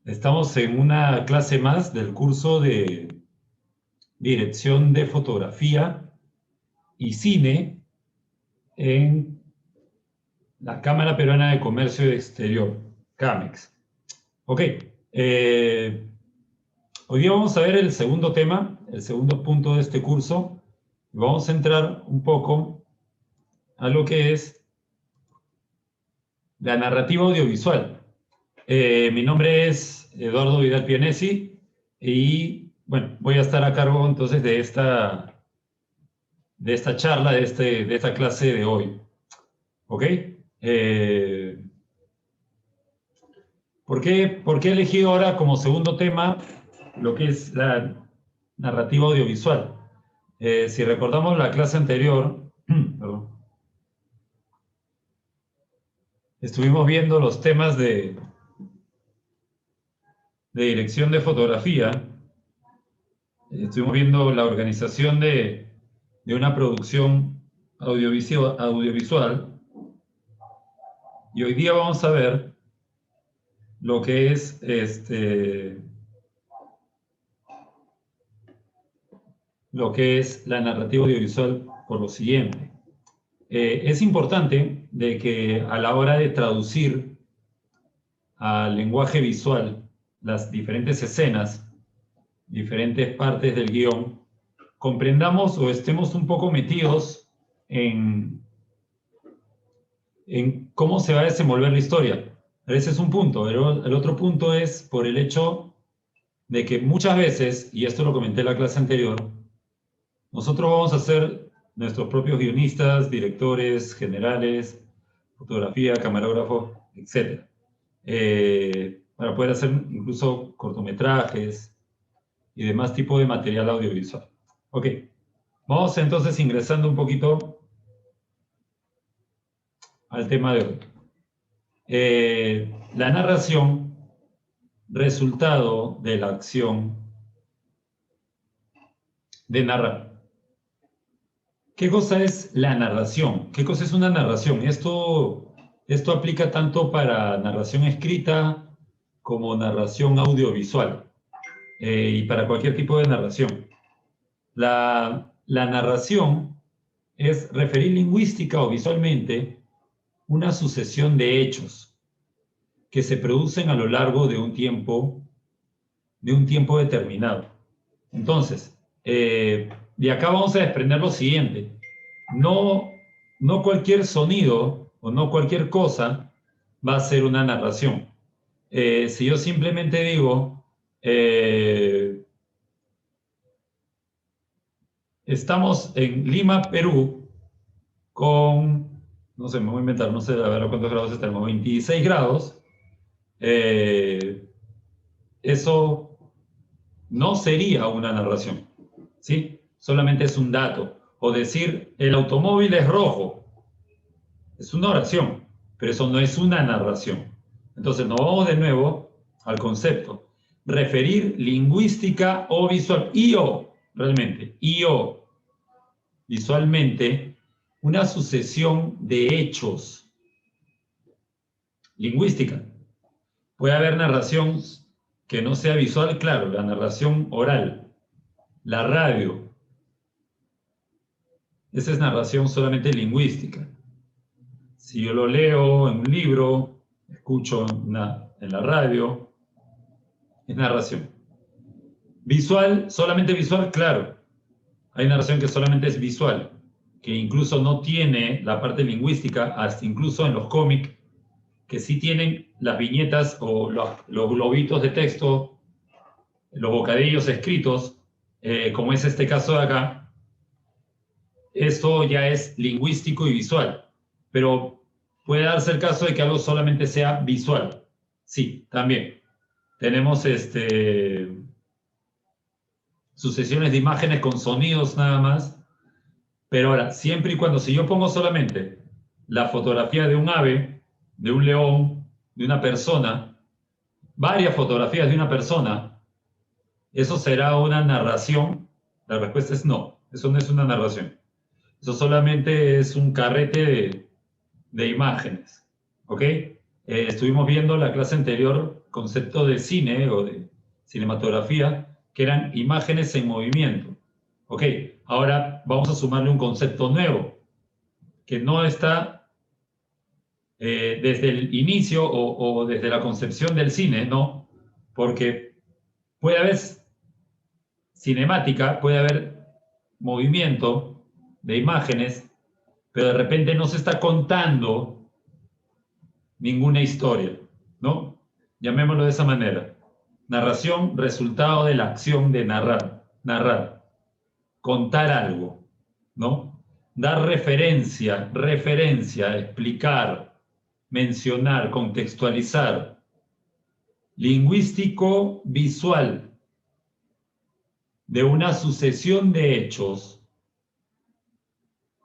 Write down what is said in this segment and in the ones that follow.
Estamos en una clase más del curso de Dirección de Fotografía y Cine en la Cámara Peruana de Comercio Exterior, CAMEX. Ok, hoy día vamos a ver el segundo tema, el segundo punto de este curso. Vamos a entrar un poco a lo que es la narrativa audiovisual. Mi nombre es Eduardo Vidal Pianesi y bueno, voy a estar a cargo entonces de esta charla, de esta clase de hoy. ¿Ok? ¿Por qué he elegido ahora como segundo tema lo que es la narrativa audiovisual? Si recordamos la clase anterior, perdón, estuvimos viendo los temas de dirección de fotografía. Estuvimos viendo la organización de una producción audiovisual, y hoy día vamos a ver lo que es la narrativa audiovisual por lo siguiente. Es importante de que a la hora de traducir al lenguaje visual las diferentes escenas, diferentes partes del guión, comprendamos o estemos un poco metidos en cómo se va a desenvolver la historia. Ese es un punto. El otro punto es por el hecho de que muchas veces, y esto lo comenté en la clase anterior, nosotros vamos a ser nuestros propios guionistas, directores, generales, fotografía, camarógrafo, etc. Para poder hacer incluso cortometrajes y demás tipo de material audiovisual. Ok, vamos entonces ingresando un poquito al tema de hoy. La narración, resultado de la acción de narrar. ¿Qué cosa es la narración? ¿Qué cosa es una narración? Esto aplica tanto para narración escrita como narración audiovisual, y para cualquier tipo de narración. La narración es referir lingüística o visualmente una sucesión de hechos que se producen a lo largo de un tiempo determinado. Entonces, de acá vamos a desprender lo siguiente. No cualquier sonido o no cualquier cosa va a ser una narración. Si yo simplemente digo, estamos en Lima, Perú, con, no sé, me voy a inventar, no sé a ver cuántos grados estamos, 26 grados, eso no sería una narración, ¿sí? Solamente es un dato. O decir, el automóvil es rojo, es una oración, pero eso no es una narración. Entonces nos vamos de nuevo al concepto. Referir lingüística o visual, realmente, visualmente, una sucesión de hechos. Lingüística. Puede haber narración que no sea visual, claro, la narración oral, la radio. Esa es narración solamente lingüística. Si yo lo leo en un libro, escucho en la radio, es narración. Visual, solamente visual, claro. Hay narración que solamente es visual, que incluso no tiene la parte lingüística, hasta incluso en los cómics, que sí tienen las viñetas o los globitos de texto, los bocadillos escritos, como es este caso de acá. Esto ya es lingüístico y visual, pero puede darse el caso de que algo solamente sea visual. Sí, también. Tenemos sucesiones de imágenes con sonidos nada más, pero ahora, siempre y cuando, si yo pongo solamente la fotografía de un ave, de un león, de una persona, varias fotografías de una persona, ¿eso será una narración? La respuesta es no, eso no es una narración. Eso solamente es un carrete de imágenes, ¿ok? estuvimos viendo la clase anterior, concepto de cine o de cinematografía, que eran imágenes en movimiento. Ok, ahora vamos a sumarle un concepto nuevo, que no está desde el inicio o desde la concepción del cine, ¿no? Porque puede haber cinemática, puede haber movimiento de imágenes, pero de repente no se está contando ninguna historia, ¿no? Llamémoslo de esa manera. Narración, resultado de la acción de narrar, contar algo, ¿no? Dar referencia, explicar, mencionar, contextualizar. Lingüístico visual de una sucesión de hechos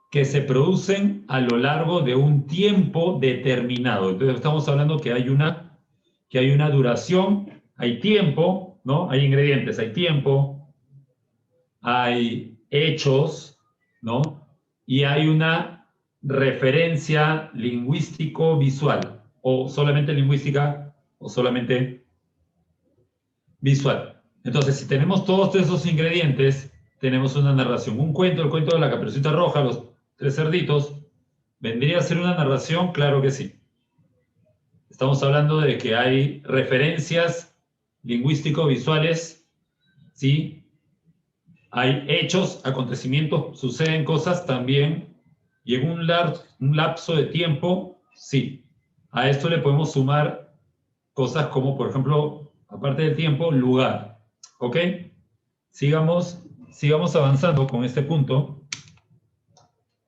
que se producen a lo largo de un tiempo determinado. Entonces estamos hablando que hay una duración, hay tiempo, ¿no? Hay ingredientes, hay tiempo, hay hechos, ¿no? Y hay una referencia lingüístico-visual, o solamente lingüística, o solamente visual. Entonces, si tenemos todos esos ingredientes, tenemos una narración. Un cuento, el cuento de la Caperucita Roja, los tres cerditos, ¿vendría a ser una narración? Claro que sí. Estamos hablando de que hay referencias lingüístico-visuales, ¿sí? Hay hechos, acontecimientos, suceden cosas también, y en un lapso de tiempo, sí. A esto le podemos sumar cosas como, por ejemplo, aparte del tiempo, lugar. ¿Ok? Sigamos avanzando con este punto.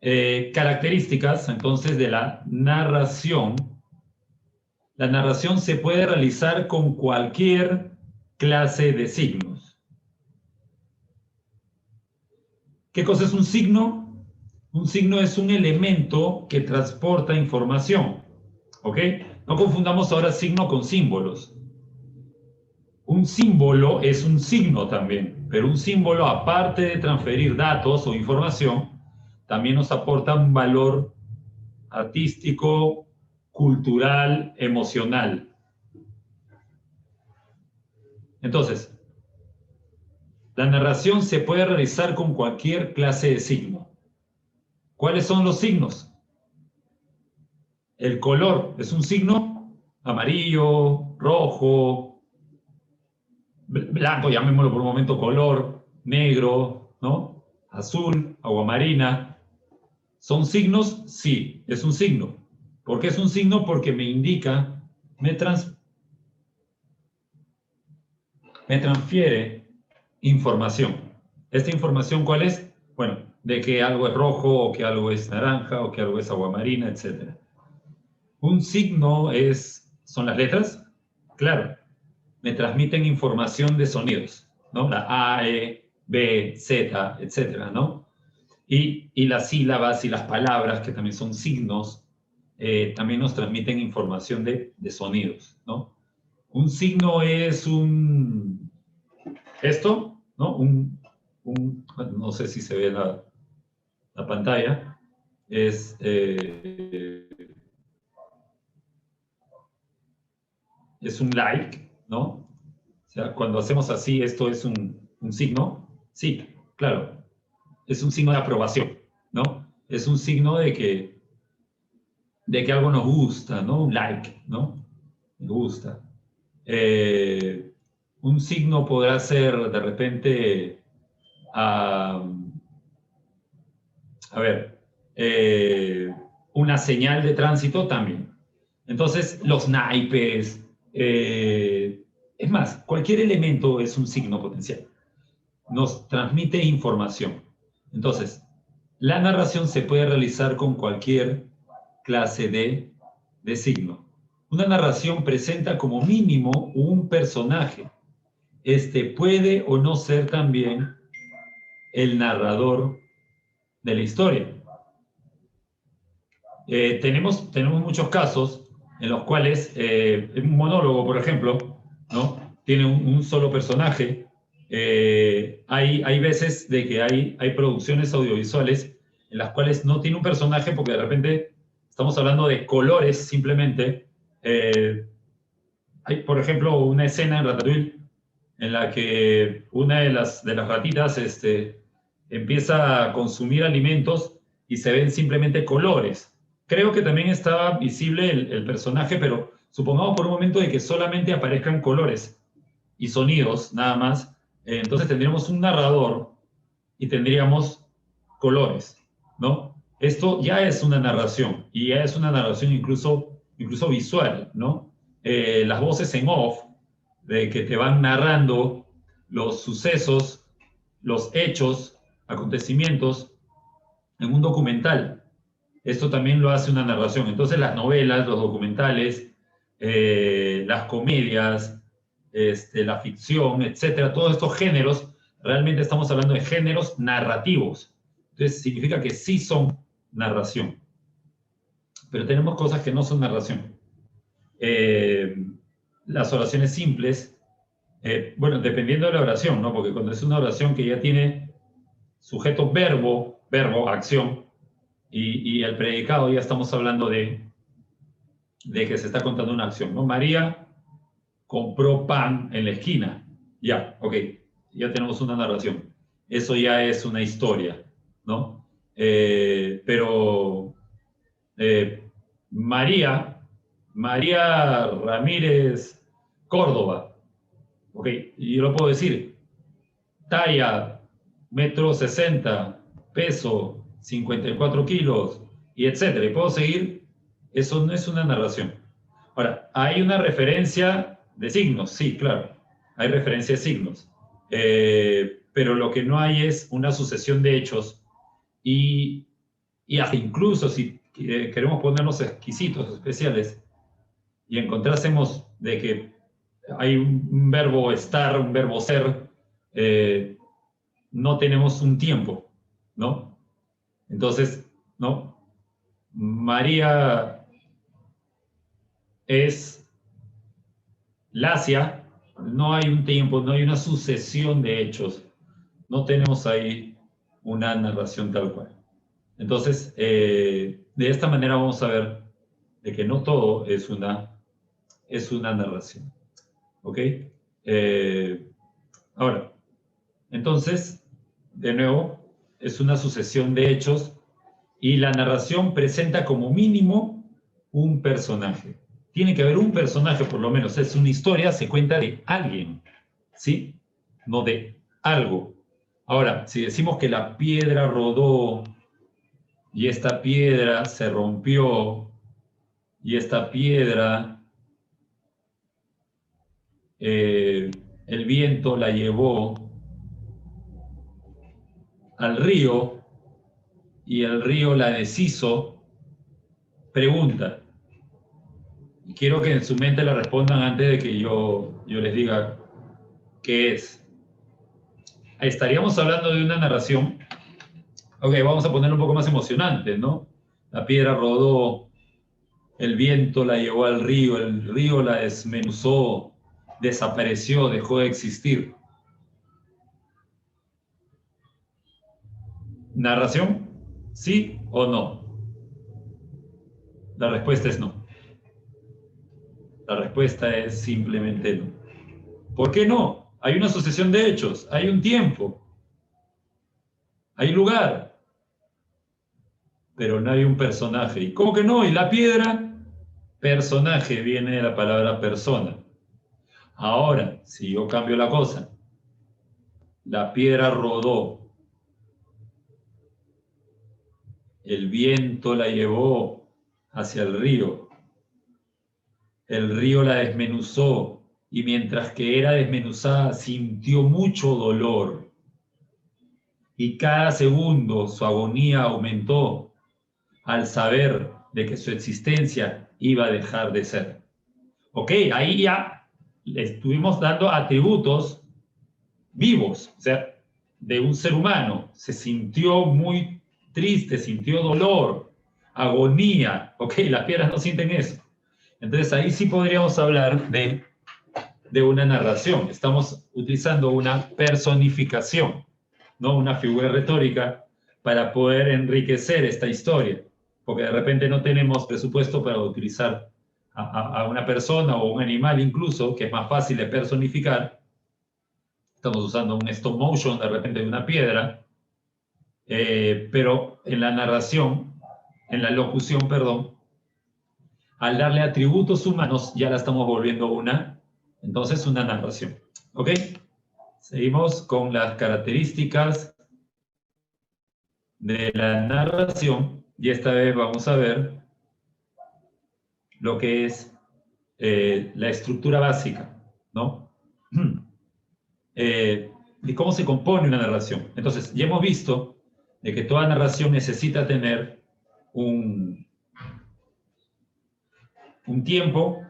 Características, entonces, de la narración. La narración se puede realizar con cualquier clase de signos. ¿Qué cosa es un signo? Un signo es un elemento que transporta información. ¿Ok? No confundamos ahora signo con símbolos. Un símbolo es un signo también, pero un símbolo, aparte de transferir datos o información, también nos aporta un valor artístico, cultural, emocional. Entonces, la narración se puede realizar con cualquier clase de signo. ¿Cuáles son los signos? El color es un signo, amarillo, rojo, blanco, llamémoslo por un momento color, negro, ¿no? Azul, aguamarina. ¿Son signos? Sí, es un signo. ¿Por qué es un signo? Porque me indica, me transfiere información. ¿Esta información cuál es? Bueno, de que algo es rojo, o que algo es naranja, o que algo es aguamarina, etc. Un signo son las letras, claro, me transmiten información de sonidos, ¿no? La A, E, B, Z, etcétera, ¿no? Y las sílabas y las palabras, que también son signos, también nos transmiten información de sonidos, ¿no? Un signo es esto, ¿no? No sé si se ve la pantalla, es un like, ¿no? O sea, cuando hacemos así, esto es un signo. Sí, claro, es un signo de aprobación, ¿no? Es un signo de que algo nos gusta, ¿no? Un like, ¿no? Me gusta. Un signo podrá ser de repente, a ver, una señal de tránsito también. Entonces, los naipes, es más, cualquier elemento es un signo potencial. Nos transmite información. Entonces, la narración se puede realizar con cualquier clase de signo. Una narración presenta como mínimo un personaje. Este puede o no ser también el narrador de la historia. Tenemos muchos casos en los cuales un monólogo, por ejemplo, ¿no? Tiene un solo personaje. Hay veces de que hay producciones audiovisuales en las cuales no tiene un personaje porque de repente estamos hablando de colores simplemente, Hay, por ejemplo, una escena en Ratatouille en la que una de las ratitas empieza a consumir alimentos y se ven simplemente colores. Creo que también estaba visible el personaje, pero supongamos por un momento de que solamente aparezcan colores y sonidos, nada más. Entonces tendríamos un narrador y tendríamos colores, ¿no? Esto ya es una narración, y ya es una narración incluso visual, ¿no? Las voces en off, de que te van narrando los sucesos, los hechos, acontecimientos en un documental. Esto también lo hace una narración. Entonces las novelas, los documentales, las comedias, la ficción, etcétera, todos estos géneros, realmente estamos hablando de géneros narrativos. Entonces significa que sí son narración. Pero tenemos cosas que no son narración. Las oraciones simples, bueno, dependiendo de la oración, ¿no? Porque cuando es una oración que ya tiene sujeto, verbo, acción, y el predicado, ya estamos hablando de que se está contando una acción, ¿no? María compró pan en la esquina. Ya, ok, ya tenemos una narración. Eso ya es una historia, ¿no? Pero María Ramírez Córdoba, ok, y yo lo puedo decir, talla, 1,60 m, peso, 54 kilos, y etcétera. Y puedo seguir, eso no es una narración. Ahora, ¿hay una referencia de signos? Sí, claro, hay referencia de signos. Pero lo que no hay es una sucesión de hechos y hasta incluso si queremos ponernos exquisitos, especiales, y encontrásemos de que hay un verbo estar, un verbo ser, no tenemos un tiempo, ¿no? Entonces, ¿no? María es Lacia, no hay un tiempo, no hay una sucesión de hechos, no tenemos ahí una narración tal cual. Entonces, de esta manera vamos a ver de que no todo es una narración, ¿ok? Ahora, entonces, de nuevo, es una sucesión de hechos y la narración presenta como mínimo un personaje. Tiene que haber un personaje, por lo menos. Es una historia, se cuenta de alguien, ¿sí? No de algo. Ahora, si decimos que la piedra rodó y esta piedra se rompió y esta piedra, el viento la llevó al río y el río la deshizo, pregunta. Y quiero que en su mente la respondan antes de que yo les diga qué es. Estaríamos hablando de una narración. Ok, vamos a ponerlo un poco más emocionante, ¿no? La piedra rodó, el viento la llevó al río, el río la desmenuzó, desapareció, dejó de existir. ¿Narración? ¿Sí o no? La respuesta es no. La respuesta es simplemente no. ¿Por qué no? Hay una sucesión de hechos, hay un tiempo, hay lugar, pero no hay un personaje. ¿Y cómo que no? ¿Y la piedra? Personaje viene de la palabra persona. Ahora, si yo cambio la cosa, la piedra rodó, el viento la llevó hacia el río la desmenuzó y mientras que era desmenuzada sintió mucho dolor y cada segundo su agonía aumentó al saber de que su existencia iba a dejar de ser. Ok, ahí ya le estuvimos dando atributos vivos, o sea, de un ser humano. Se sintió muy triste, sintió dolor, agonía. Ok, las piedras no sienten eso. Entonces ahí sí podríamos hablar de una narración. Estamos utilizando una personificación, ¿no? Una figura retórica para poder enriquecer esta historia, porque de repente no tenemos presupuesto para utilizar a una persona o un animal incluso, que es más fácil de personificar. Estamos usando un stop motion de repente de una piedra, pero en la narración, en la locución, perdón, al darle atributos humanos ya la estamos volviendo entonces una narración. ¿Ok? Seguimos con las características de la narración y esta vez vamos a ver lo que es la estructura básica, ¿no? De cómo se compone una narración. Entonces, ya hemos visto de que toda narración necesita tener un tiempo,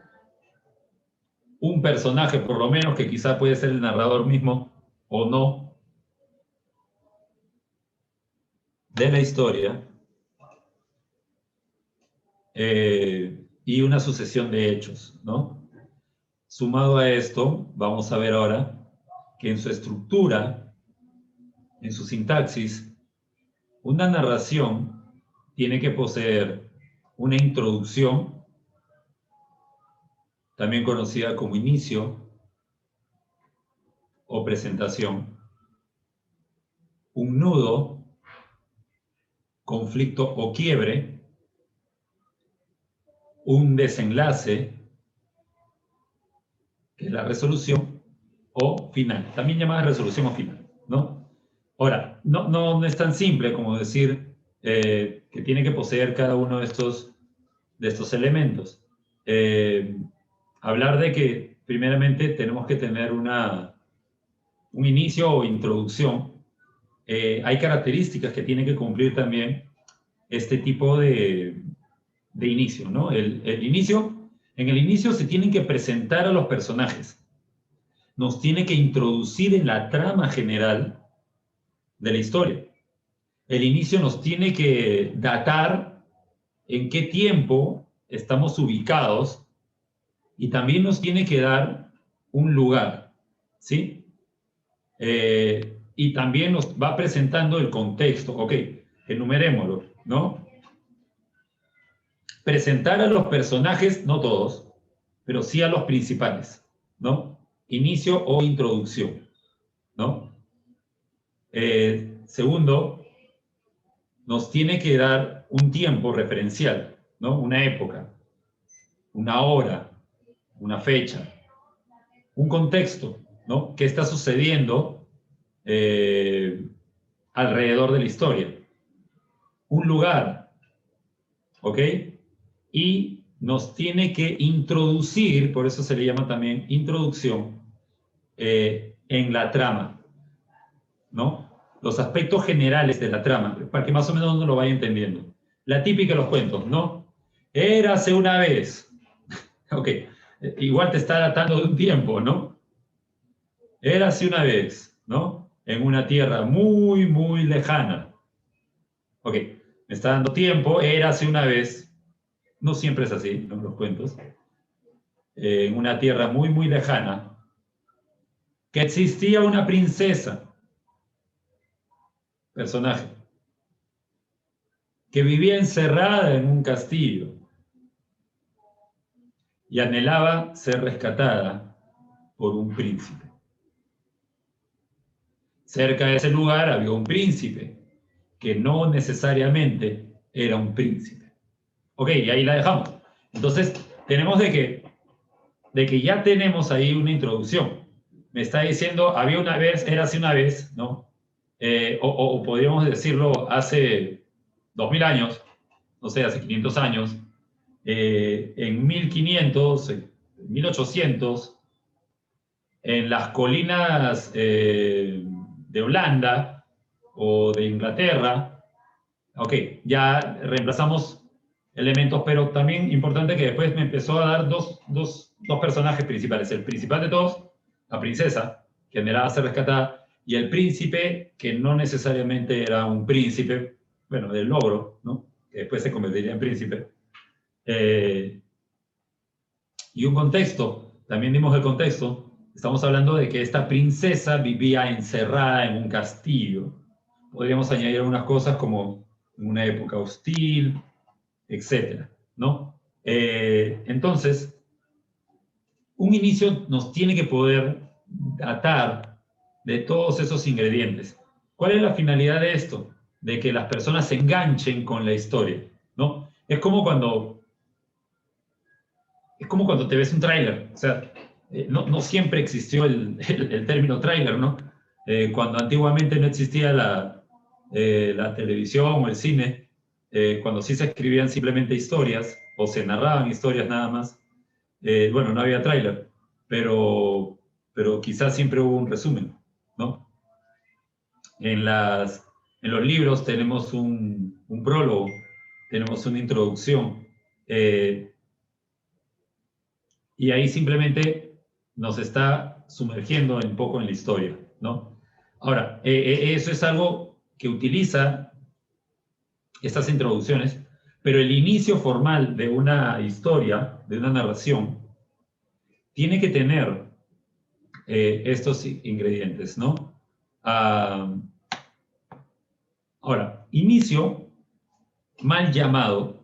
un personaje por lo menos, que quizá puede ser el narrador mismo o no, de la historia, y una sucesión de hechos, ¿no? Sumado a esto, vamos a ver ahora que en su estructura, en su sintaxis, una narración tiene que poseer una introducción, también conocida como inicio o presentación, un nudo, conflicto o quiebre, un desenlace, que es la resolución, o final, también llamada resolución o final, ¿no? Ahora, no es tan simple como decir que tiene que poseer cada uno de estos elementos. Hablar de que primeramente tenemos que tener un inicio o introducción. Hay características que tiene que cumplir también este tipo de inicio, ¿no? En el inicio se tienen que presentar a los personajes. Nos tiene que introducir en la trama general de la historia. El inicio nos tiene que datar en qué tiempo estamos ubicados y también nos tiene que dar un lugar, ¿sí? Y también nos va presentando el contexto. Ok, enumerémoslo, ¿no? Presentar a los personajes, no todos, pero sí a los principales, ¿no? Inicio o introducción, ¿no? Segundo, nos tiene que dar un tiempo referencial, ¿no? Una época, una hora, una fecha, un contexto, ¿no? ¿Qué está sucediendo alrededor de la historia? Un lugar, ¿ok? Y nos tiene que introducir, por eso se le llama también introducción, en la trama, ¿no? Los aspectos generales de la trama, para que más o menos uno lo vaya entendiendo. La típica de los cuentos, ¿no? Érase una vez. Ok, igual te está datando de un tiempo, ¿no? Érase una vez, ¿no? En una tierra muy, muy lejana. Ok, me está dando tiempo, érase una vez. No siempre es así, ¿no? Los cuentos. En una tierra muy, muy lejana, que existía una princesa, personaje, que vivía encerrada en un castillo y anhelaba ser rescatada por un príncipe. Cerca de ese lugar había un príncipe, que no necesariamente era un príncipe. Ok, y ahí la dejamos. Entonces, tenemos de que ya tenemos ahí una introducción. Me está diciendo, había una vez, érase una vez, ¿no? O podríamos decirlo hace 2000 años, no sé, hace 500 años, en 1500, 1800, en las colinas de Holanda o de Inglaterra. Ok, ya reemplazamos elementos, pero también importante que después me empezó a dar dos personajes principales. El principal de todos, la princesa, que anhelaba ser rescatada, y el príncipe, que no necesariamente era un príncipe, bueno, del logro, ¿no? Que después se convertiría en príncipe. Y un contexto, también dimos el contexto. Estamos hablando de que esta princesa vivía encerrada en un castillo. Podríamos añadir algunas cosas como en una época hostil, etcétera, ¿no? Entonces, un inicio nos tiene que poder datar de todos esos ingredientes. ¿Cuál es la finalidad de esto? De que las personas se enganchen con la historia, ¿no? Es como cuando te ves un tráiler. O sea, no siempre existió el término tráiler, ¿no? Cuando antiguamente no existía la televisión o el cine, cuando sí se escribían simplemente historias o se narraban historias nada más, bueno, no había tráiler, pero quizás siempre hubo un resumen, ¿no? En, las, en los libros tenemos un prólogo, tenemos una introducción, y ahí simplemente nos está sumergiendo un poco en la historia, ¿no? Ahora, eso es algo que utiliza estas introducciones, pero el inicio formal de una historia, de una narración, tiene que tener estos ingredientes, ¿no? Ah, ahora, inicio mal llamado,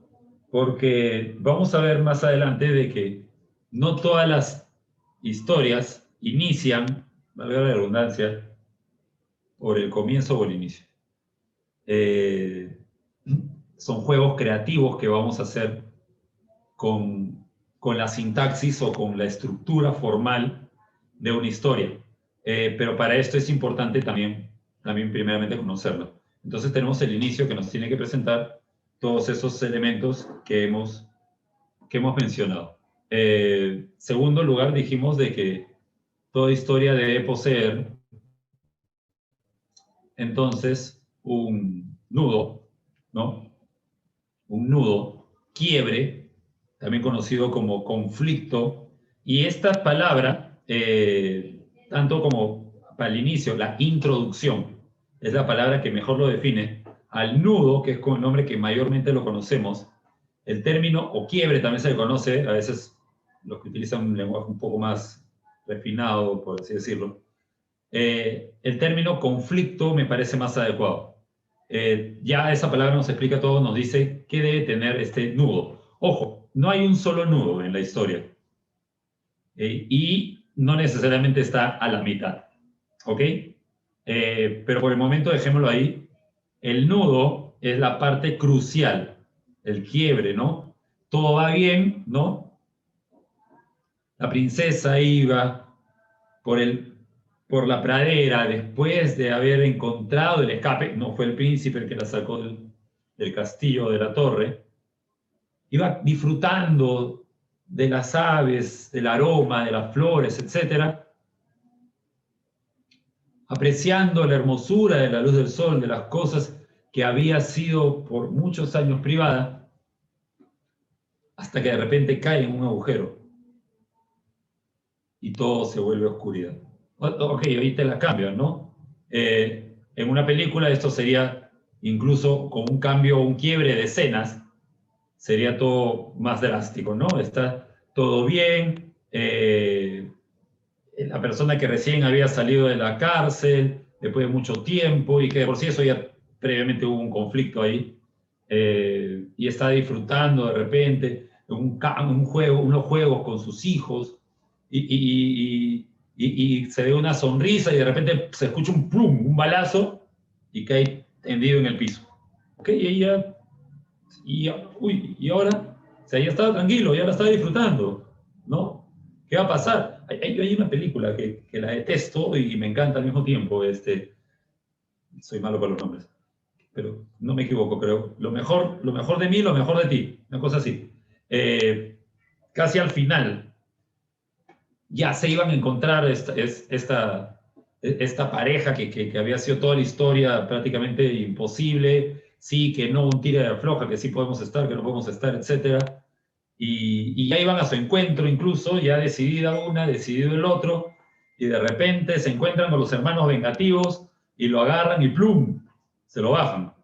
porque vamos a ver más adelante de que no todas las historias inician, valga la redundancia, por el comienzo o el inicio. Eh, Son juegos creativos que vamos a hacer con la sintaxis o con la estructura formal de una historia. Pero para esto es importante también primeramente conocerlo. Entonces tenemos el inicio que nos tiene que presentar todos esos elementos que hemos mencionado. Segundo lugar, dijimos de que toda historia debe poseer entonces un nudo, ¿no? Un nudo, quiebre, también conocido como conflicto, y esta palabra, tanto como para el inicio, la introducción, es la palabra que mejor lo define, al nudo, que es con el nombre que mayormente lo conocemos, el término o quiebre también se le conoce, a veces los que utilizan un lenguaje un poco más refinado, por así decirlo. El término conflicto me parece más adecuado. Ya esa palabra nos explica todo, nos dice qué debe tener este nudo. Ojo, no hay un solo nudo en la historia. Y no necesariamente está a la mitad. ¿Ok? Pero por el momento dejémoslo ahí. El nudo es la parte crucial, el quiebre, ¿no? Todo va bien, ¿no? La princesa iba por, por la pradera después de haber encontrado el escape, no fue el príncipe el que la sacó del castillo de la torre, iba disfrutando de las aves, del aroma, de las flores, etcétera, apreciando la hermosura de la luz del sol, de las cosas que había sido por muchos años privada, hasta que de repente cae en un agujero y todo se vuelve oscuridad. Ok, ahí te la cambian, ¿no? En una película esto sería incluso con un cambio, un quiebre de escenas, sería todo más drástico, ¿no? Está todo bien, la persona que recién había salido de la cárcel después de mucho tiempo y que por sí eso ya previamente hubo un conflicto ahí, y está disfrutando de repente un juego, unos juegos con sus hijos y se ve una sonrisa y de repente se escucha un plum, un balazo y cae tendido en el piso. ¿Ok? Y ella, uy, y ahora, o sea, ya estaba tranquilo, ya la estaba disfrutando, ¿no? ¿Qué va a pasar? Hay una película que la detesto y me encanta al mismo tiempo. Soy malo con los nombres, pero no me equivoco, creo. Lo mejor de mí, lo mejor de ti. Una cosa así. Casi al final, ya se iban a encontrar esta pareja que había sido toda la historia prácticamente imposible. Sí, que no, un tira de afloja, que sí podemos estar, que no podemos estar, etcétera. Y ya iban a su encuentro incluso, ya decidida una, decidido el otro, y de repente se encuentran con los hermanos vengativos y lo agarran y ¡plum! Se lo bajan.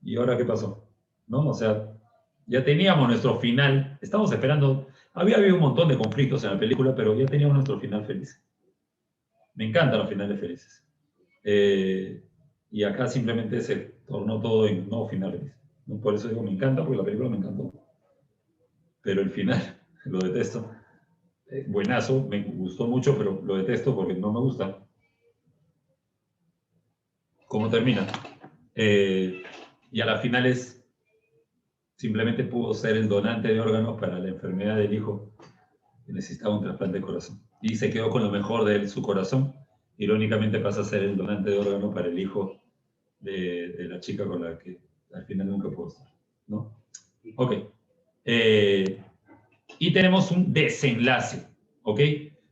¿Y ahora qué pasó? ¿No? O sea, ya teníamos nuestro final, estamos esperando, había habido un montón de conflictos en la película, pero ya teníamos nuestro final feliz. Me encantan los finales felices. Y acá simplemente se tornó todo en no final feliz. Por eso digo, me encanta, porque la película me encantó. pero el final lo detesto. Buenazo, me gustó mucho, pero lo detesto porque no me gusta. ¿Cómo termina? Y a la final simplemente pudo ser el donante de órganos para la enfermedad del hijo que necesitaba un trasplante de corazón. Y se quedó con lo mejor de su corazón. Irónicamente pasa a ser el donante de órganos para el hijo de la chica con la que al final nunca pudo estar, ¿no? Ok. Y tenemos un desenlace, ¿ok?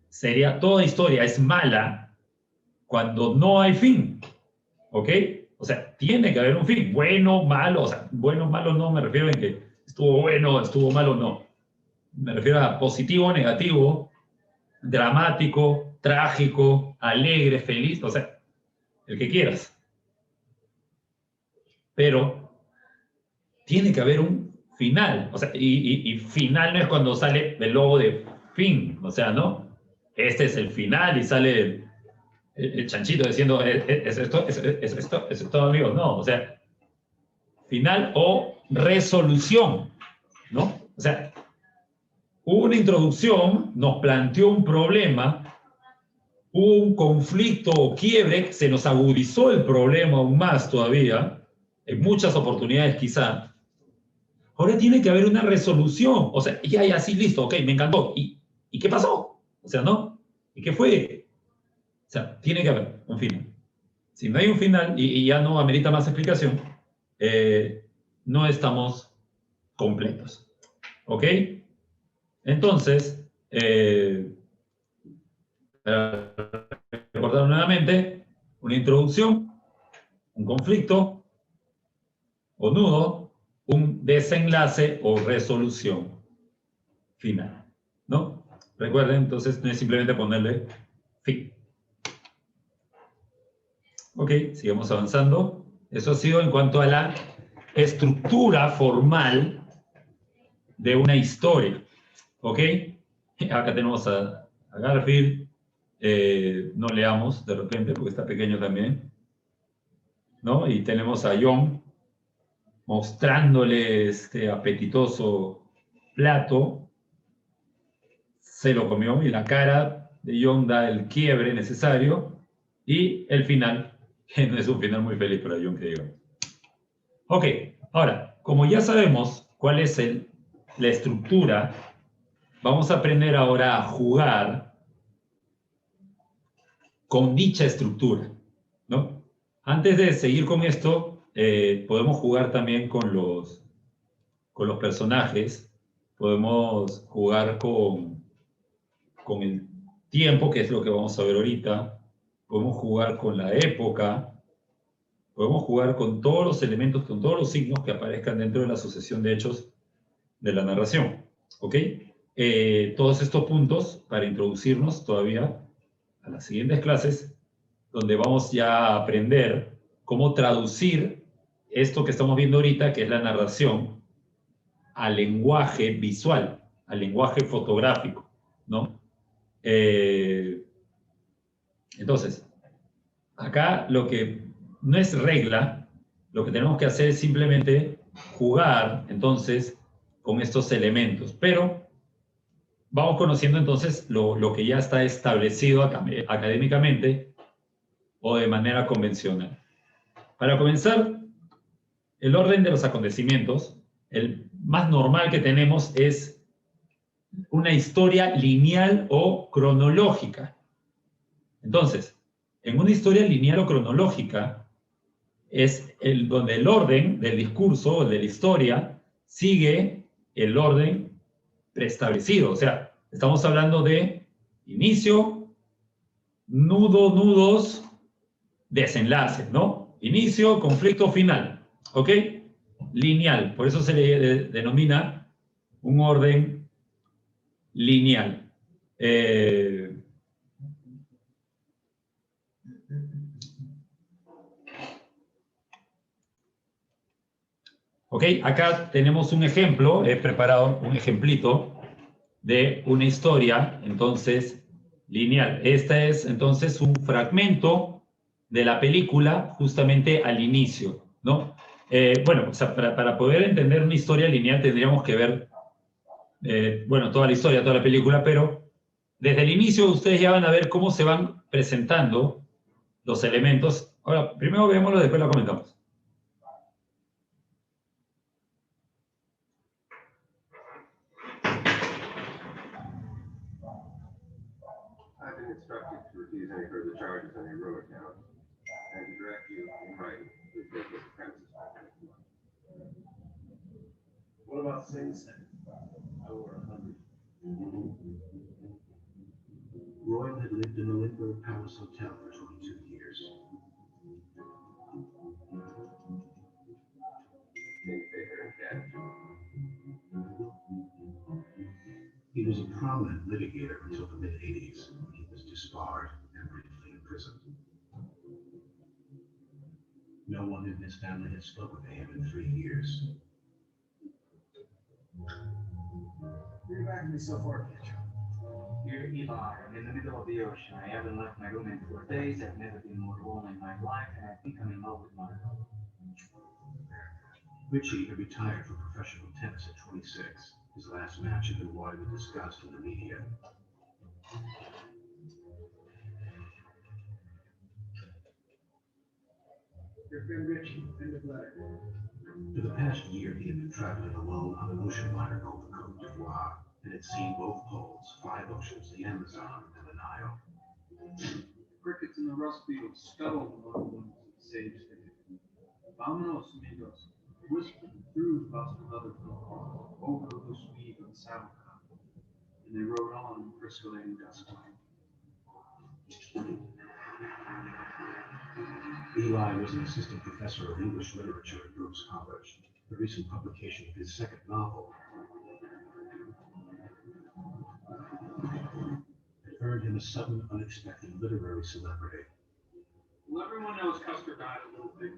Sería, toda historia es mala cuando no hay fin, ¿ok? O sea, tiene que haber un fin, bueno, malo, o sea, bueno, malo no me refiero en que estuvo bueno, estuvo malo, no. Me refiero a positivo, negativo, dramático, trágico, alegre, feliz, o sea, el que quieras. Pero tiene que haber un final, o sea, y final no es cuando sale el logo de fin, o sea, ¿no? Este es el final y sale el chanchito diciendo, es todo, amigos, no, o sea, final o resolución, ¿no? O sea, hubo una introducción, nos planteó un problema, hubo un conflicto o quiebre, se nos agudizó el problema aún más todavía, en muchas oportunidades quizá. Ahora tiene que haber una resolución, o sea, ya, sí, listo, ok, me encantó. ¿Y qué pasó? O sea, ¿no? ¿Y qué fue? O sea, tiene que haber un final. Si no hay un final y ya no amerita más explicación, no estamos completos. ¿Ok? Entonces, para recordar nuevamente, una introducción, un conflicto o nudo, un desenlace o resolución final, ¿no? Recuerden, entonces, no es simplemente ponerle fin. Ok, sigamos avanzando. Eso ha sido en cuanto a la estructura formal de una historia. ¿Ok? Acá tenemos a Garfield. No leamos de repente porque está pequeño también. ¿No? Y tenemos a John mostrándole este apetitoso plato. Se lo comió y la cara de John da el quiebre necesario. Y el final, que no es un final muy feliz para John, que digamos. Ok, ahora, como ya sabemos cuál es la estructura, vamos a aprender ahora a jugar con dicha estructura, ¿no? Antes de seguir con esto, podemos jugar también con los personajes, podemos jugar con el tiempo, que es lo que vamos a ver ahorita, podemos jugar con la época, podemos jugar con todos los elementos, con todos los signos que aparezcan dentro de la sucesión de hechos de la narración, ¿ok? Todos estos puntos para introducirnos todavía a las siguientes clases, donde vamos ya a aprender cómo traducir esto que estamos viendo ahorita, que es la narración, al lenguaje visual, al lenguaje fotográfico, ¿no? Entonces, acá lo que no es regla, lo que tenemos que hacer es simplemente jugar, entonces, con estos elementos, pero vamos conociendo entonces lo que ya está establecido académicamente o de manera convencional. Para comenzar, el orden de los acontecimientos, el más normal que tenemos es una historia lineal o cronológica. Entonces, en una historia lineal o cronológica es donde el orden del discurso o de la historia sigue el orden preestablecido. O sea, estamos hablando de inicio, nudo, nudos, desenlace, ¿no? Inicio, conflicto, final. ¿Ok? Lineal. Por eso se le denomina un orden lineal. Ok, acá tenemos un ejemplo, he preparado un ejemplito de una historia, entonces, lineal. Este es entonces un fragmento de la película justamente al inicio, ¿no? Bueno, o sea, para poder entender una historia lineal tendríamos que ver bueno, toda la historia, toda la película, pero desde el inicio ustedes ya van a ver cómo se van presentando los elementos. Ahora, primero veámoslo, después lo comentamos. I've been instructed to refuse any further charges on your road account and to direct you in writing to vacate the premises. What about things that over 100? Royal had lived in the Lindbergh Palace Hotel for 22 years. Think bigger, Dad. He was a prominent litigator until the mid-80s, when he was disbarred and briefly imprisoned. No one in his family had spoken to him in 3 years. You're back me so far, Pietro. Here, Eli, I'm in the middle of the ocean. I haven't left my room in 4 days. I've never been more lonely in my life, and I think I'm in love with Margot. Richie had retired from professional tennis at 26. His last match had been widely discussed in the media. Your friend Richie, end of letter. For the past year, he had been traveling alone on an ocean liner called the Côte d'Ivoire, and had seen both poles, 5 oceans, the Amazon and the Nile. Crickets in the rust beetles scuttled among them as the sage thicket. Vámonos, amigos, whispered through the bust of other people, over the loose weed of the saddle cup. And they rode on in crystalline dust. Eli was an assistant professor of English literature at Brooks College. The recent publication of his second novel had earned him a sudden, unexpected literary celebrity. Well, everyone knows Custer died a little bit,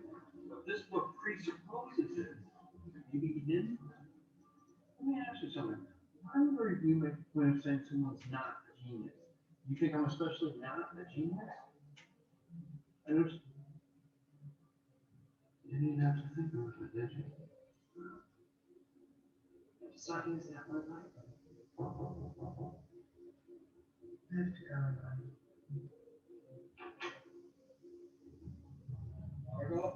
but this book presupposes it. Maybe he didn't? Let me ask you something. How do you make when saying someone's not a genius? You think I'm especially not a genius? I just... You didn't have to think of it, did you? Something's not my life. I have to go. Margot?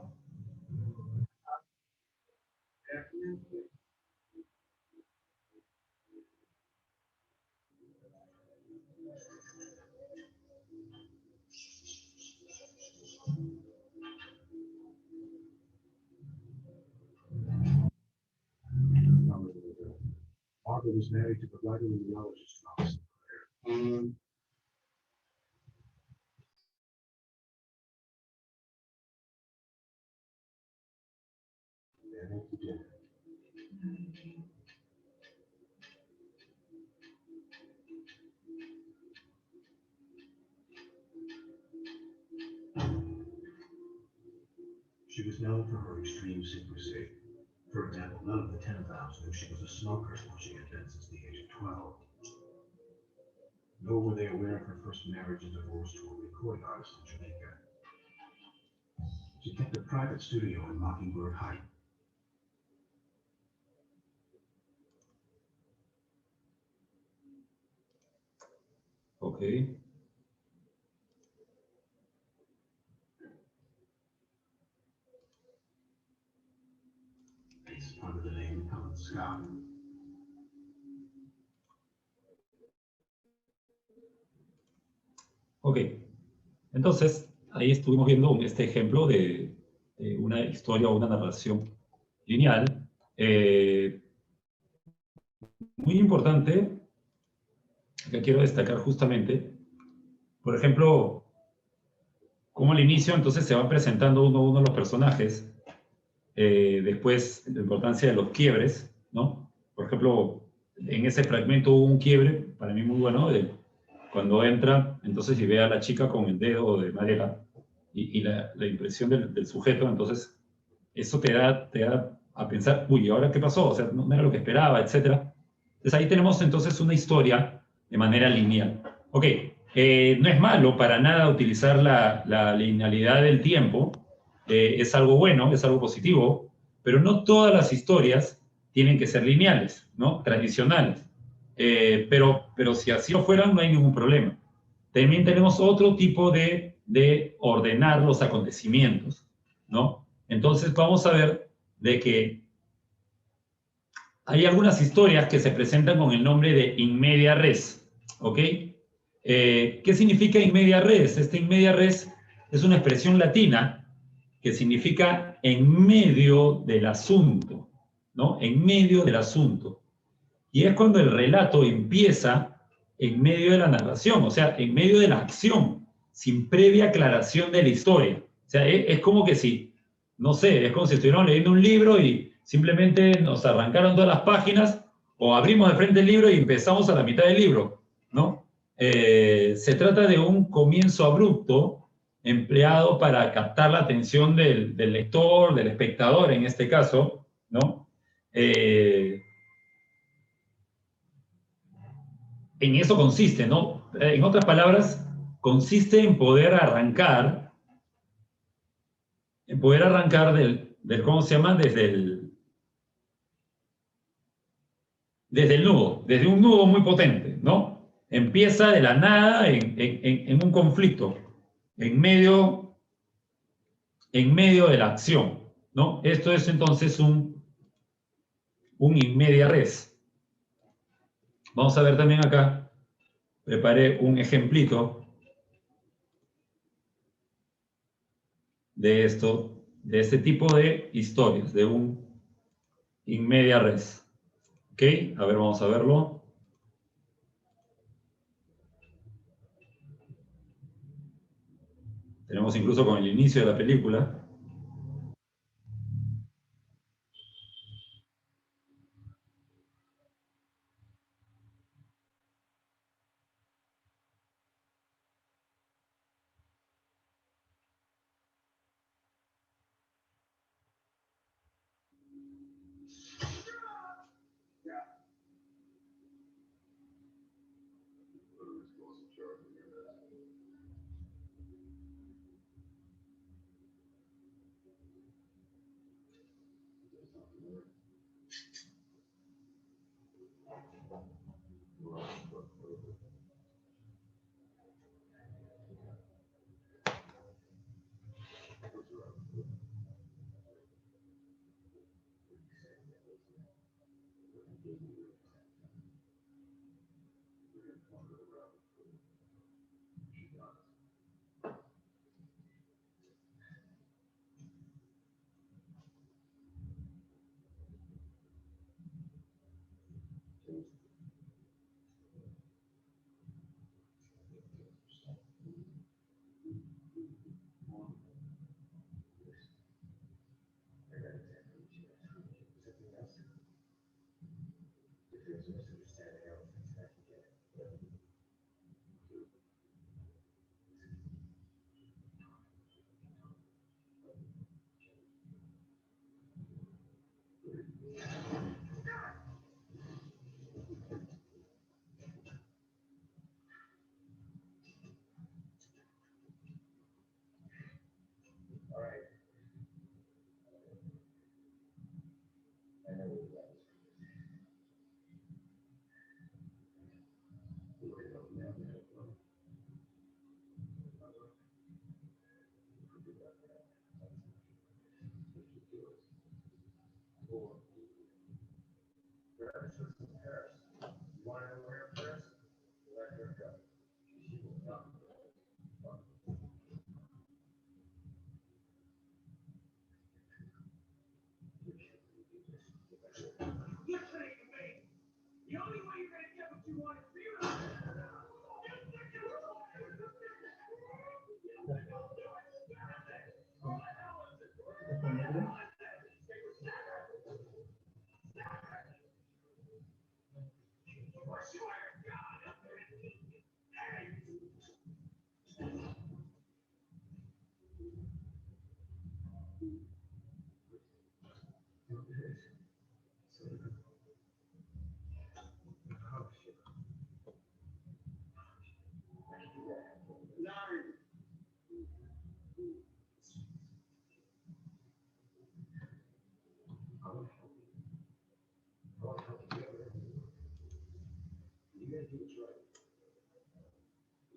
Afternoon. Margaret was married to the writer and neurologist Robert Sinclair. They went to dinner. She was known for her extreme secrecy. For example, none of the Tenenbaums knew she was a smoker, which she had been since the age of 12. Nor were they aware of her first marriage and divorce to a recording artist in Jamaica. She kept a private studio in Mockingbird Heights. Ok. Under the name Helen Scott. Ok. Entonces, ahí estuvimos viendo este ejemplo de una historia o una narración lineal. Muy importante, que quiero destacar justamente, por ejemplo, cómo al inicio entonces se van presentando uno a uno los personajes, después la importancia de los quiebres, ¿no? Por ejemplo, en ese fragmento hubo un quiebre, para mí muy bueno, cuando entra, entonces y ve a la chica con el dedo de madera y la impresión del sujeto, entonces eso te da a pensar, uy, ¿ahora qué pasó? O sea, no era lo que esperaba, etc. Entonces ahí tenemos entonces una historia de manera lineal. Ok, no es malo para nada utilizar la linealidad del tiempo, es algo bueno, es algo positivo, pero no todas las historias tienen que ser lineales, ¿no? Tradicionales. Pero si así lo fueran, no hay ningún problema. También tenemos otro tipo de ordenar los acontecimientos, ¿no? Entonces vamos a ver de que hay algunas historias que se presentan con el nombre de in media res, ¿ok? ¿Qué significa in media res? Este in media res es una expresión latina que significa en medio del asunto, ¿no? En medio del asunto. Y es cuando el relato empieza en medio de la narración, o sea, en medio de la acción, sin previa aclaración de la historia. O sea, es como que si, no sé, es como si estuviéramos leyendo un libro y simplemente nos arrancaron todas las páginas o abrimos de frente el libro y empezamos a la mitad del libro, ¿no? Se trata de un comienzo abrupto empleado para captar la atención del lector, del espectador en este caso, ¿no? En eso consiste, ¿no? En otras palabras, consiste en poder arrancar del ¿cómo se llama? Desde el nudo, desde un nudo muy potente, ¿no? Empieza de la nada en un conflicto, en medio, en medio de la acción, ¿no? Esto es entonces un in media res. Vamos a ver también acá, preparé un ejemplito de esto, de este tipo de historias, de un in media res. ¿Ok? A ver, vamos a verlo. Tenemos incluso con el inicio de la película.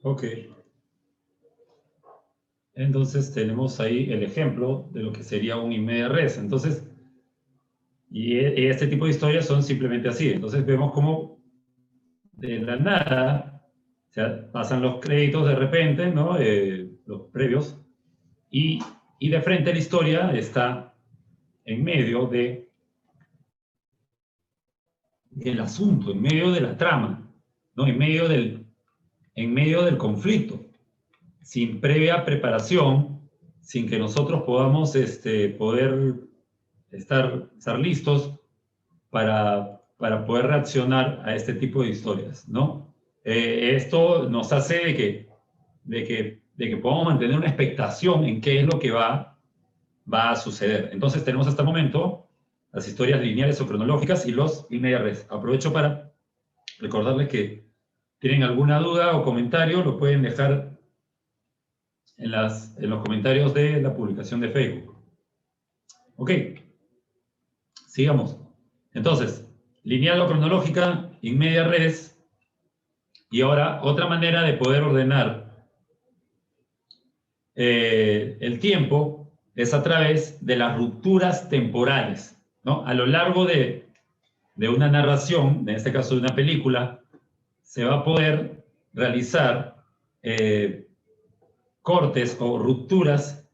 Ok. Entonces tenemos ahí el ejemplo de lo que sería un in media res. Entonces, y este tipo de historias son simplemente así. Entonces vemos cómo de la nada pasan los créditos de repente, ¿no? Los previos, y de frente la historia está en medio del asunto, en medio de la trama, ¿no? En medio del conflicto, sin previa preparación, sin que nosotros podamos poder estar listos para poder reaccionar a este tipo de historias, ¿no? Esto nos hace de que podamos mantener una expectación en qué es lo que va a suceder. Entonces tenemos hasta el momento las historias lineales o cronológicas y los in media res. Aprovecho para recordarles que tienen alguna duda o comentario, lo pueden dejar en los comentarios de la publicación de Facebook. Ok, sigamos. Entonces, lineal o cronológica, in media res, y ahora otra manera de poder ordenar el tiempo es a través de las rupturas temporales, ¿no? A lo largo de una narración, en este caso de una película, se va a poder realizar cortes o rupturas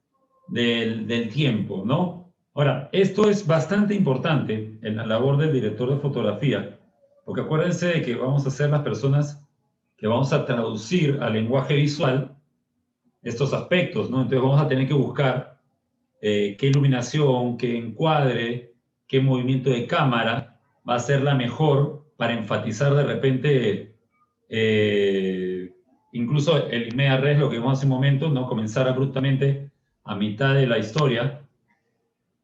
del tiempo, ¿no? Ahora, esto es bastante importante en la labor del director de fotografía, porque acuérdense de que vamos a ser las personas que vamos a traducir al lenguaje visual estos aspectos, ¿no? Entonces vamos a tener que buscar qué iluminación, qué encuadre, qué movimiento de cámara va a ser la mejor para enfatizar de repente incluso el in media res, lo que vimos hace un momento, no comenzar abruptamente a mitad de la historia,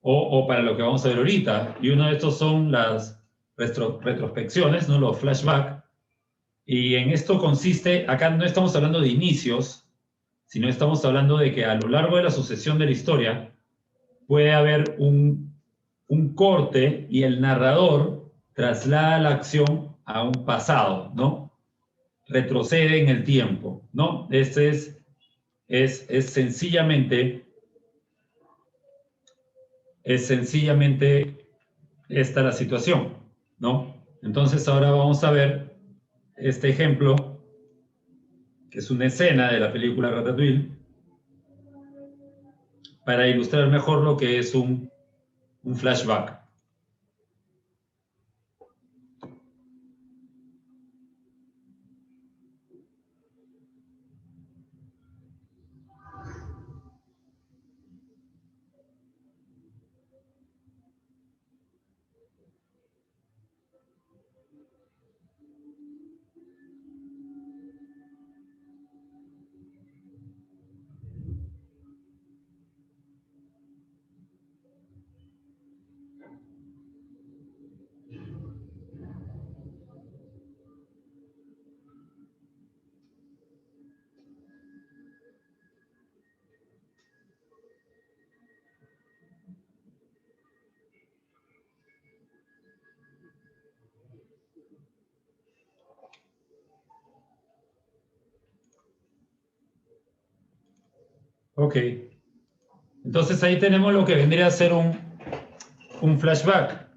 o para lo que vamos a ver ahorita. Y uno de estos son las retrospecciones, ¿no? Los flashbacks. Y en esto consiste, acá no estamos hablando de inicios, sino estamos hablando de que a lo largo de la sucesión de la historia puede haber un corte y el narrador traslada la acción a un pasado, ¿no? Retrocede en el tiempo, ¿no? Este es sencillamente esta la situación, ¿no? Entonces ahora vamos a ver este ejemplo, que es una escena de la película Ratatouille, para ilustrar mejor lo que es un flashback. Ok. Entonces ahí tenemos lo que vendría a ser un flashback.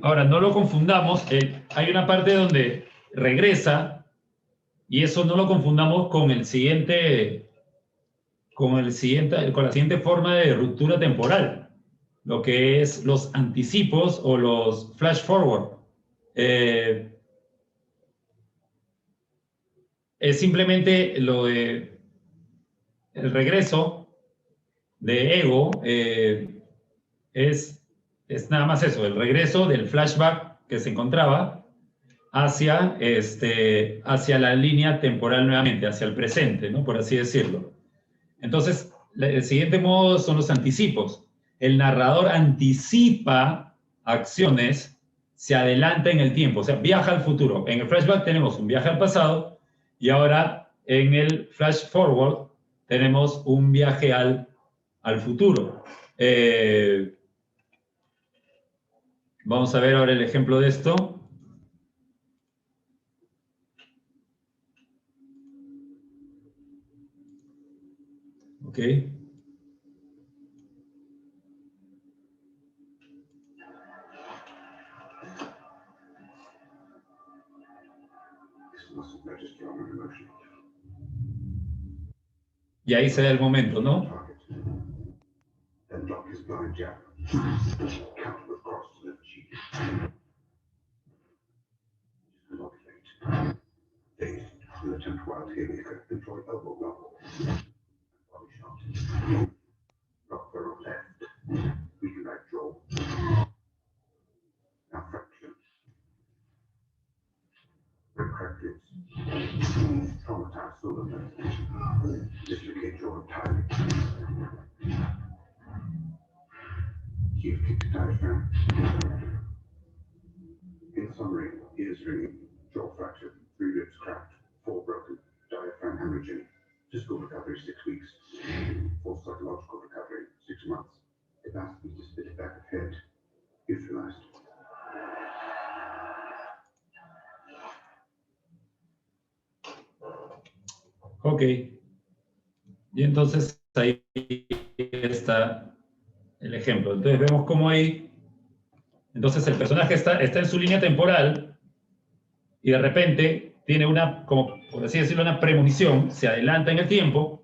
Ahora, no lo confundamos. Hay una parte donde regresa y eso no lo confundamos con la siguiente forma de ruptura temporal, lo que es los anticipos o los flash forward. Es simplemente lo de el regreso de Ego, es nada más eso, el regreso del flashback que se encontraba hacia la línea temporal nuevamente, hacia el presente, ¿no? Por así decirlo. Entonces, el siguiente modo son los anticipos. El narrador anticipa acciones, se adelanta en el tiempo, o sea, viaja al futuro. En el flashback tenemos un viaje al pasado y ahora en el flash forward tenemos un viaje al futuro. Vamos a ver ahora el ejemplo de esto. ¿Ok? This mustn't register on an emotion. Y ahí se da el momento, ¿no? Target. Then block his blind jab. Counter the cross to the cheek. Inoculate. Dazed, you attempt wild haymaker. Employ elbow block. Body shot. Block thorough left. Weaken right jaw. Now fraction. Break crack ribs. Traumatize solar nerve. Dislocate jaw entirely. Heel kick diaphragm. In summary, ears ringing, jaw fractured, 3 ribs cracked, 4 broken, diaphragm hemorrhaging, physical recovery 6 weeks, full psychological recovery 6 months. Capacity to spit it back of head, neutralized. Ok. Y entonces ahí está el ejemplo. Entonces vemos cómo ahí, entonces el personaje está en su línea temporal y de repente tiene una, como por así decirlo, una premonición, se adelanta en el tiempo,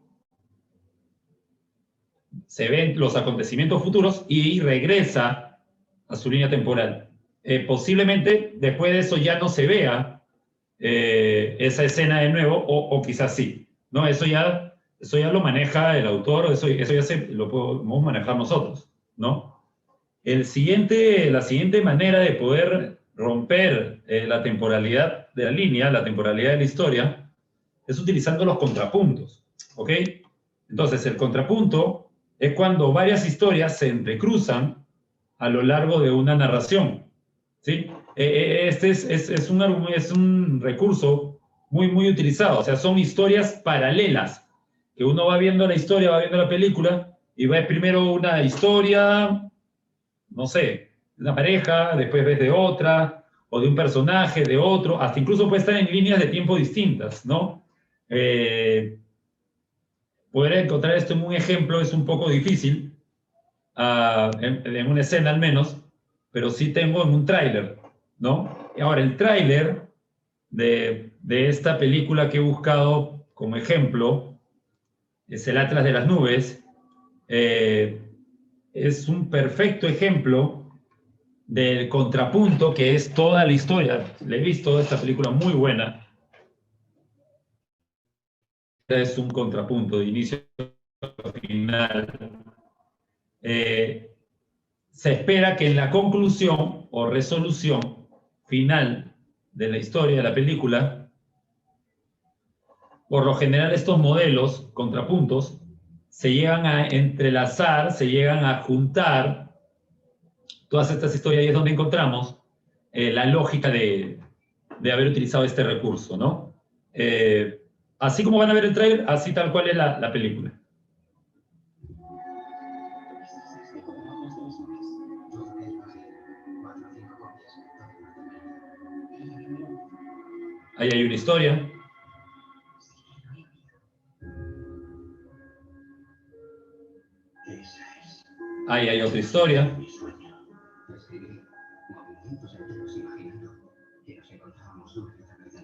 se ven los acontecimientos futuros y regresa a su línea temporal. Posiblemente después de eso ya no se vea esa escena de nuevo, o quizás sí, ¿no? Eso ya lo maneja el autor, eso ya lo podemos manejar nosotros, ¿no? La siguiente manera de poder romper la temporalidad de la línea, la temporalidad de la historia, es utilizando los contrapuntos, ¿ok? Entonces, el contrapunto es cuando varias historias se entrecruzan a lo largo de una narración, ¿sí? Este es un recurso muy utilizado, o sea, son historias paralelas, que uno va viendo la historia, va viendo la película, y va primero una historia, no sé, de una pareja, después ves de otra, o de un personaje, de otro, hasta incluso puede estar en líneas de tiempo distintas, ¿no? Poder encontrar esto en un ejemplo es un poco difícil, en una escena al menos, pero sí tengo en un tráiler, ¿no? Y ahora, el tráiler de esta película que he buscado como ejemplo es El Atlas de las Nubes. Es un perfecto ejemplo del contrapunto que es toda la historia. Le he visto esta película muy buena. Es un contrapunto de inicio a final. Se espera que en la conclusión o resolución final de la historia de la película, por lo general estos modelos, contrapuntos, se llegan a entrelazar, se llegan a juntar todas estas historias, y es donde encontramos la lógica de haber utilizado este recurso, ¿no? Así como van a ver el trailer, así tal cual es la película. Ahí hay una historia. Ahí hay otra historia.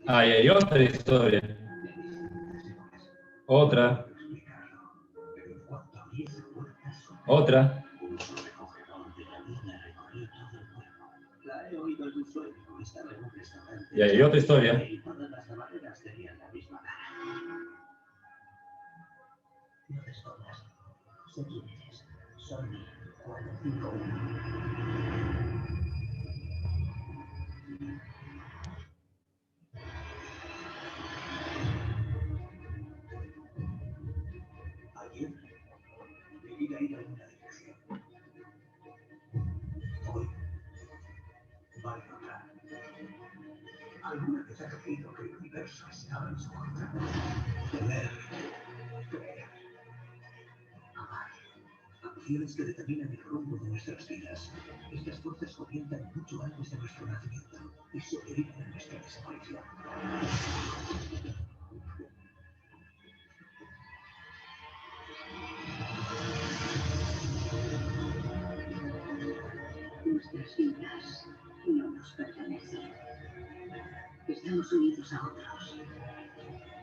Ahí hay otra historia. Otra. Otra. Y ahí hay otra historia. Ayer debía ir a una dirección. Hoy va a otra. ¿Alguna vez ha creído que el universo estaba en su contra? Temer, creer, amar. Acciones que determinan el rumbo de nuestras vidas. Estas fuerzas comienzan mucho antes de nuestro nacimiento y sobreviven a nuestra desaparición. nuestras vidas no nos pertenecen. Estamos unidos a otros,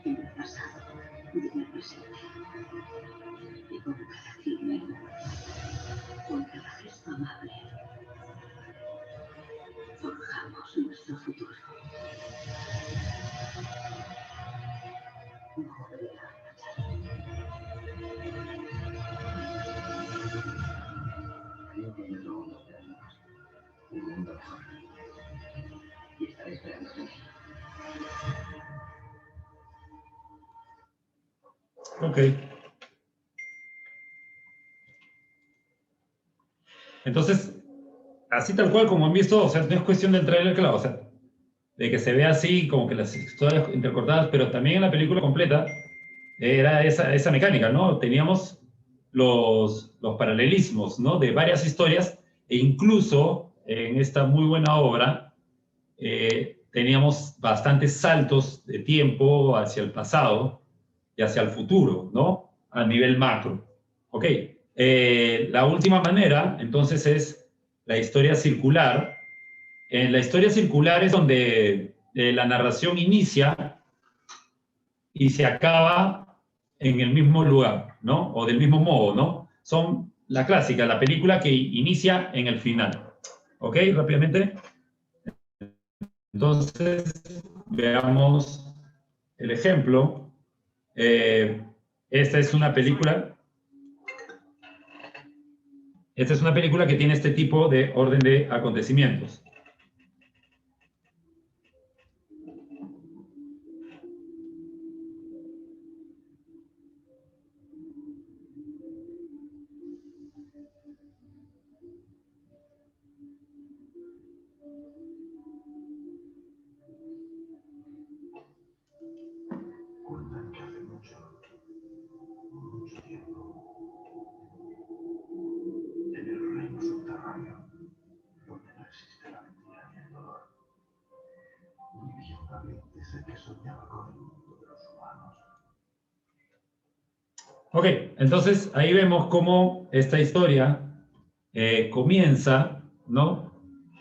en el pasado y en el presente. Y con cada crimen, con cada gesto amable, forjamos nuestro futuro. No volverá a Creo que dentro de unos años, un mundo mejor. Y estaré esperando en mí. Ok. Entonces, así tal cual como han visto, o sea, no es cuestión del trailer, claro, o sea, de que se vea así, como que las historias intercortadas, pero también en la película completa era esa mecánica, ¿no? Teníamos los paralelismos, ¿no? De varias historias, e incluso en esta muy buena obra teníamos bastantes saltos de tiempo hacia el pasado y hacia el futuro, ¿no? A nivel macro. Ok. La última manera, entonces, es la historia circular. En la historia circular es donde la narración inicia y se acaba en el mismo lugar, ¿no? O del mismo modo, ¿no? Son la clásica, la película que inicia en el final. ¿Ok? Rápidamente. Entonces, veamos el ejemplo. Esta es una película. Esta es una película que tiene este tipo de orden de acontecimientos. Cuentan que hace mucho tiempo, en el reino subterráneo, donde no existe la mentira ni el dolor, vivía una princesa que soñaba con el mundo de los humanos. Ok, entonces ahí vemos cómo esta historia comienza, ¿no?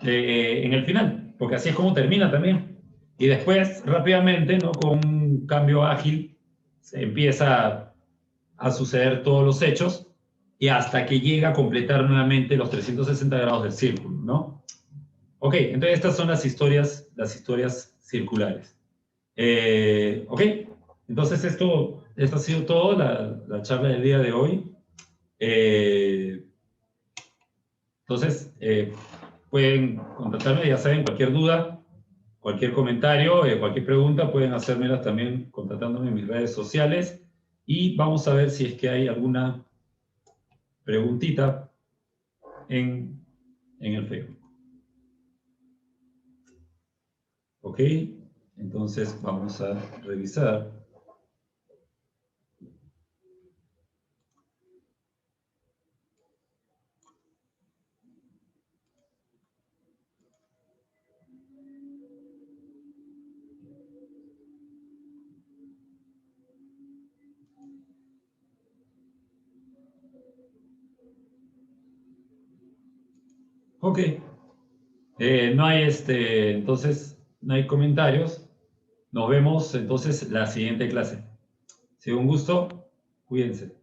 En el final, porque así es como termina también. Y después, rápidamente, ¿no? Con un cambio ágil, se empieza a suceder todos los hechos y hasta que llega a completar nuevamente los 360 grados del círculo, ¿no? Ok, entonces estas son las historias circulares. Ok, entonces esto ha sido todo, la charla del día de hoy. Entonces, pueden contactarme, ya saben, cualquier duda, cualquier comentario, cualquier pregunta, pueden hacérmelas también contactándome en mis redes sociales. Y vamos a ver si es que hay alguna preguntita en el Facebook. Ok, entonces vamos a revisar. Ok, no hay entonces no hay comentarios. Nos vemos entonces la siguiente clase. Ha sido un gusto, cuídense.